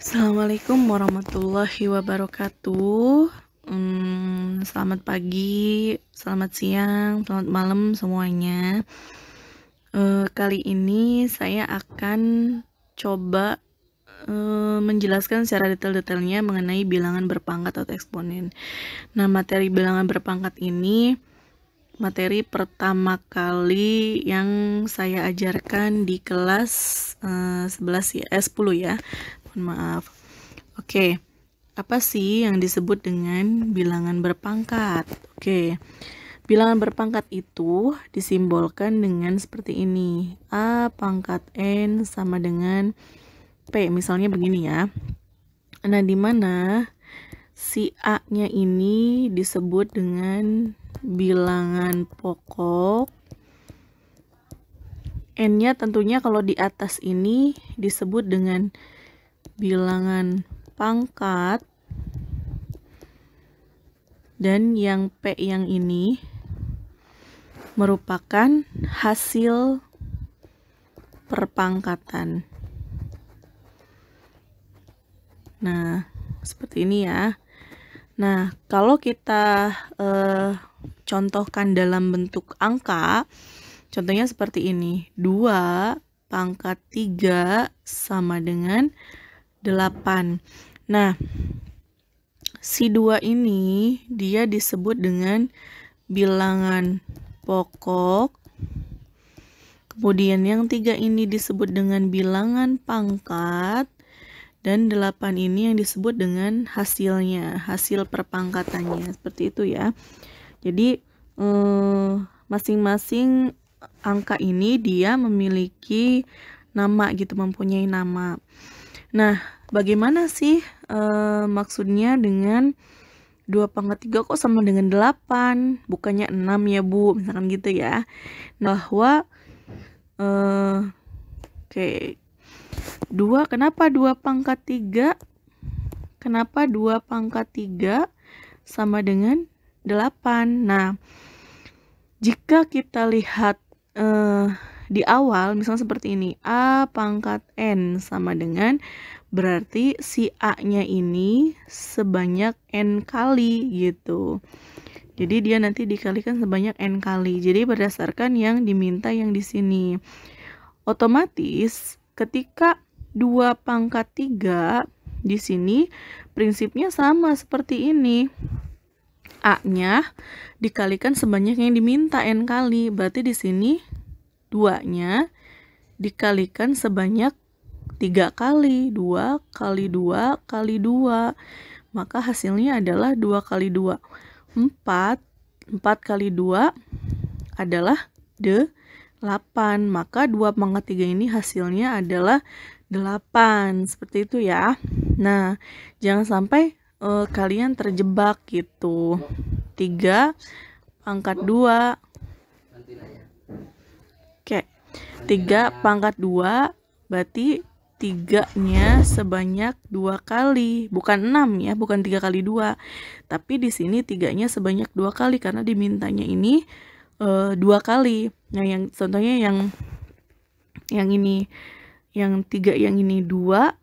Assalamualaikum warahmatullahi wabarakatuh. Selamat pagi, selamat siang, selamat malam semuanya. Kali ini saya akan coba menjelaskan secara detail-detailnya mengenai bilangan berpangkat atau eksponen. Nah, materi bilangan berpangkat ini materi pertama kali yang saya ajarkan di kelas 11 ya, 10 ya. Mohon maaf. Oke. Apa sih yang disebut dengan bilangan berpangkat? Oke. Bilangan berpangkat itu disimbolkan dengan seperti ini. A pangkat N sama dengan P. Misalnya begini ya. Nah, di mana si A-nya ini disebut dengan bilangan pokok. N-nya tentunya kalau di atas ini disebut dengan bilangan pangkat. Dan yang P yang ini merupakan hasil perpangkatan. Nah, seperti ini ya. Nah, kalau kita contohkan dalam bentuk angka, contohnya seperti ini. 2 pangkat 3 sama dengan 8. Nah, si 2 ini dia disebut dengan bilangan pokok. Kemudian yang 3 ini disebut dengan bilangan pangkat. Dan 8 ini yang disebut dengan hasilnya, hasil perpangkatannya. Seperti itu ya. Jadi masing-masing angka ini dia memiliki nama gitu, mempunyai nama. Nah, bagaimana sih maksudnya dengan 2 pangkat 3 kok sama dengan 8? Bukannya 6 ya Bu, misalkan gitu ya. Bahwa oke. 2, kenapa 2 pangkat 3? Kenapa 2 pangkat 3 sama dengan 8? Nah, jika kita lihat di awal, misalnya seperti ini. A pangkat N sama dengan, berarti si A-nya ini sebanyak N kali gitu. Jadi dia nanti dikalikan sebanyak N kali. Jadi berdasarkan yang diminta yang di sini. Otomatis ketika 2 pangkat 3 di sini prinsipnya sama seperti ini. A-nya dikalikan sebanyak yang diminta N kali. Berarti di sini 2-nya dikalikan sebanyak 3 kali. 2 kali 2 kali 2. Maka hasilnya adalah 2 kali 2. 4. 4 kali 2 adalah 8. Maka 2 pangkat 3 ini hasilnya adalah 8. Seperti itu ya. Nah, jangan sampai kalian terjebak gitu. 3 pangkat 2. Oke. 3 pangkat 2 berarti 3-nya sebanyak 2 kali. Bukan 6 ya, bukan 3 kali 2. Tapi di sini 3-nya sebanyak 2 kali karena dimintanya ini 2 kali. Nah, yang contohnya yang ini, yang 3 yang ini 2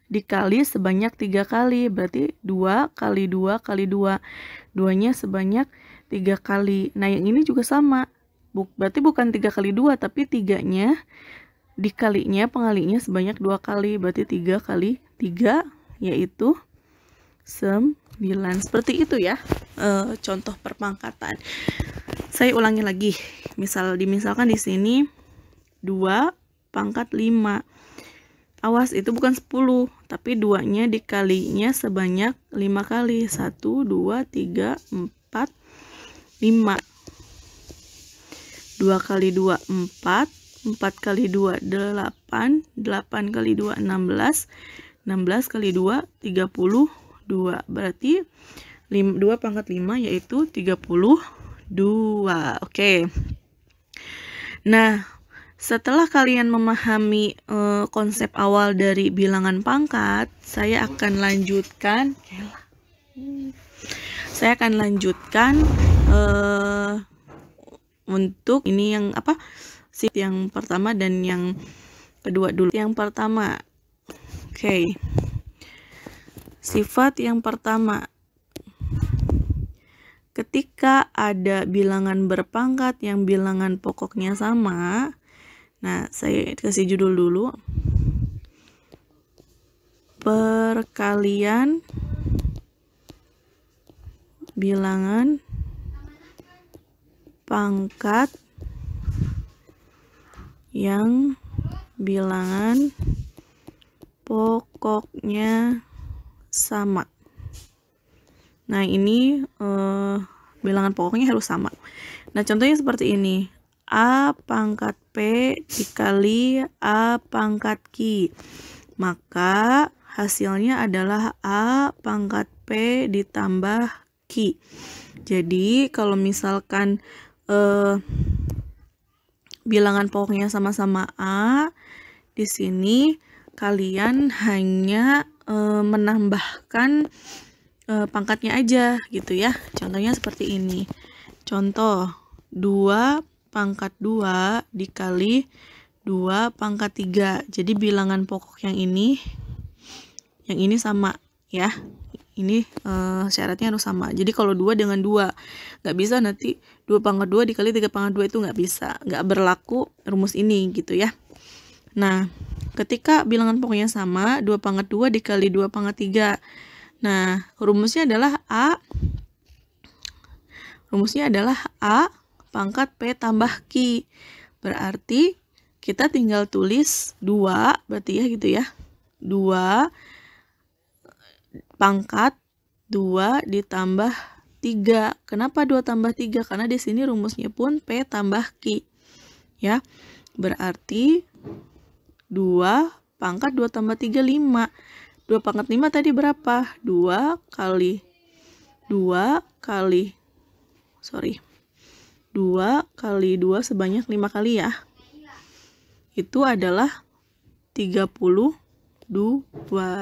dikali sebanyak 3 kali, berarti 2 kali 2 kali 2. 2-nya sebanyak 3 kali. Nah, yang ini juga sama. Berarti bukan 3 kali 2, tapi 3-nya dikalinya, pengalinya sebanyak 2 kali. Berarti 3 kali 3 yaitu 9. Seperti itu ya contoh perpangkatan. Saya ulangi lagi. Misalkan di sini 2 pangkat 5. Awas, itu bukan 10, tapi 2-nya dikalinya sebanyak 5 kali. 1, 2, 3, 4, 5. 2 kali 2, 4. 4 kali 2, 8. 8 kali 2, 16. 16 kali 2, 32. Berarti 2 pangkat 5 yaitu 32. Oke. Nah, setelah kalian memahami konsep awal dari bilangan pangkat, saya akan lanjutkan. Untuk ini yang yang pertama dan yang kedua dulu. Yang pertama, oke. Sifat yang pertama, ketika ada bilangan berpangkat yang bilangan pokoknya sama, nah saya kasih judul dulu, perkalian bilangan pangkat yang bilangan pokoknya sama. Nah ini bilangan pokoknya harus sama. Nah contohnya seperti ini, A pangkat P dikali A pangkat Q, maka hasilnya adalah A pangkat P ditambah Q. Jadi kalau misalkan bilangan pokoknya sama-sama A, di sini kalian hanya menambahkan pangkatnya aja gitu ya. Contohnya seperti ini. Contoh 2 pangkat 2 dikali 2 pangkat 3. Jadi bilangan pokok yang ini sama ya. Ini syaratnya harus sama. Jadi kalau 2 dengan 2, nggak bisa nanti 2 pangkat 2 dikali 3 pangkat 2 itu nggak bisa. Nggak berlaku rumus ini gitu ya. Nah, ketika bilangan pokoknya sama, 2 pangkat 2 dikali 2 pangkat 3. Nah, rumusnya adalah A pangkat P tambah Q. Berarti kita tinggal tulis 2, berarti ya gitu ya. 2 pangkat 2 ditambah 3. Kenapa 2 tambah 3? Karena di sini rumusnya pun P tambah Q. Ya. Berarti 2 pangkat 2 tambah 3, 5. 2 pangkat 5 tadi berapa? 2 kali 2 sebanyak 5 kali ya. Itu adalah 32.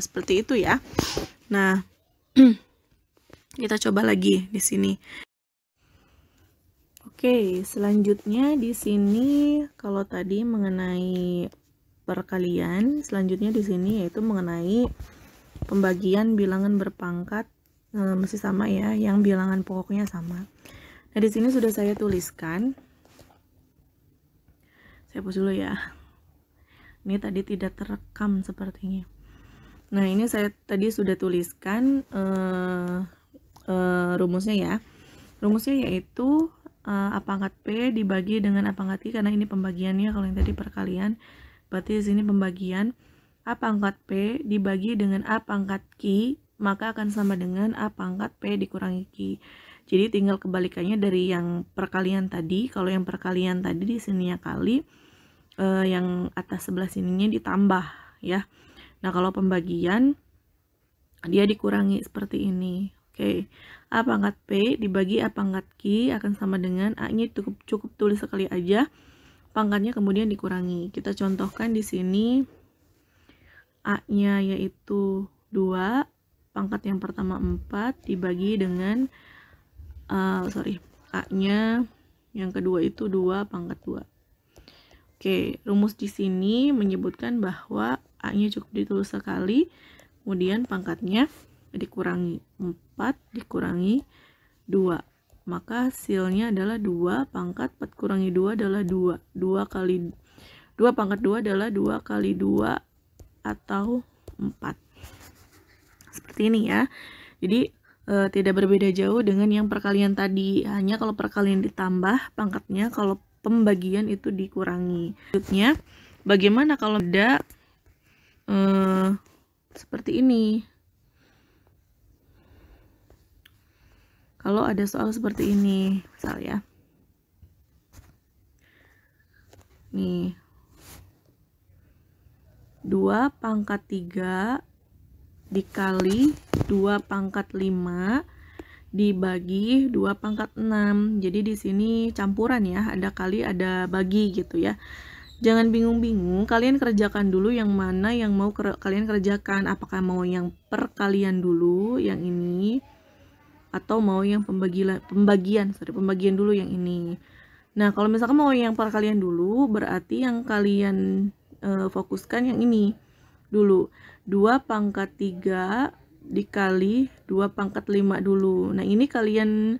Seperti itu ya. Nah, kita coba lagi di sini. Oke, selanjutnya di sini kalau tadi mengenai perkalian, selanjutnya di sini yaitu mengenai pembagian bilangan berpangkat masih sama ya, yang bilangan pokoknya sama. Nah, di sini sudah saya tuliskan. Saya hapus dulu ya. Ini tadi tidak terekam sepertinya. Nah, ini saya tadi sudah tuliskan rumusnya ya. Rumusnya yaitu A pangkat P dibagi dengan A pangkat Q, karena ini pembagiannya. Kalau yang tadi perkalian, berarti di sini pembagian A pangkat P dibagi dengan A pangkat Q, maka akan sama dengan A pangkat P dikurangi Q. Jadi tinggal kebalikannya dari yang perkalian tadi. Kalau yang perkalian tadi di sininya kali, yang atas sebelah sininya ditambah ya. Nah, kalau pembagian dia dikurangi seperti ini. Oke. A pangkat P dibagi A pangkat Q akan sama dengan A-nya cukup tulis sekali aja. Pangkatnya kemudian dikurangi. Kita contohkan di sini A-nya yaitu 2, pangkat yang pertama 4 dibagi dengan A-nya yang kedua itu 2 pangkat 2. Oke, rumus di sini menyebutkan bahwa A-nya cukup ditulis sekali, kemudian pangkatnya dikurangi 4 dikurangi 2. Maka hasilnya adalah 2 pangkat 4 kurangi 2 adalah 2. 2 pangkat 2 adalah 2 kali 2 atau 4. Seperti ini ya. Jadi tidak berbeda jauh dengan yang perkalian tadi. Hanya kalau perkalian ditambah pangkatnya, kalau pembagian itu dikurangi. Selanjutnya, bagaimana kalau ada seperti ini? Kalau ada soal seperti ini, misal ya. Nih. 2 pangkat 3 dikali 2 pangkat 5 dibagi 2 pangkat 6. Jadi di sini campuran ya, ada kali ada bagi gitu ya. Jangan bingung-bingung, kalian kerjakan dulu yang mana yang mau kalian kerjakan. Apakah mau yang perkalian dulu yang ini, atau mau yang pembagian dulu yang ini. Nah, kalau misalkan mau yang perkalian dulu, berarti yang kalian fokuskan yang ini dulu. 2 pangkat 3 dikali 2 pangkat 5 dulu. Nah, ini kalian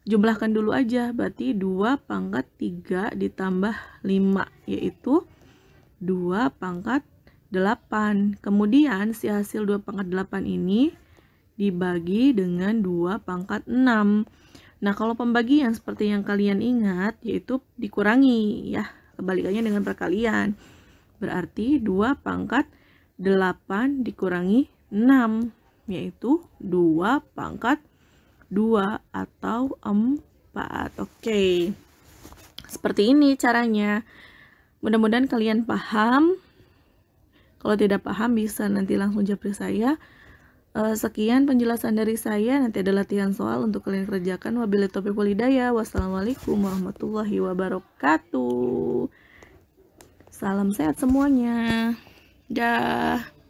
jumlahkan dulu aja, berarti 2 pangkat 3 ditambah 5, yaitu 2 pangkat 8. Kemudian si hasil 2 pangkat 8 ini dibagi dengan 2 pangkat 6. Nah, kalau pembagian seperti yang kalian ingat, yaitu dikurangi ya, kebalikannya dengan perkalian. Berarti 2 pangkat 8 dikurangi 6, yaitu 2 pangkat 2 atau 4. Oke. Seperti ini caranya. Mudah-mudahan kalian paham. Kalau tidak paham bisa nanti langsung japri saya. Sekian penjelasan dari saya. Nanti ada latihan soal untuk kalian kerjakan. Wabillahi taufiq wal hidayah. Wassalamualaikum warahmatullahi wabarakatuh. Salam sehat semuanya. Dah.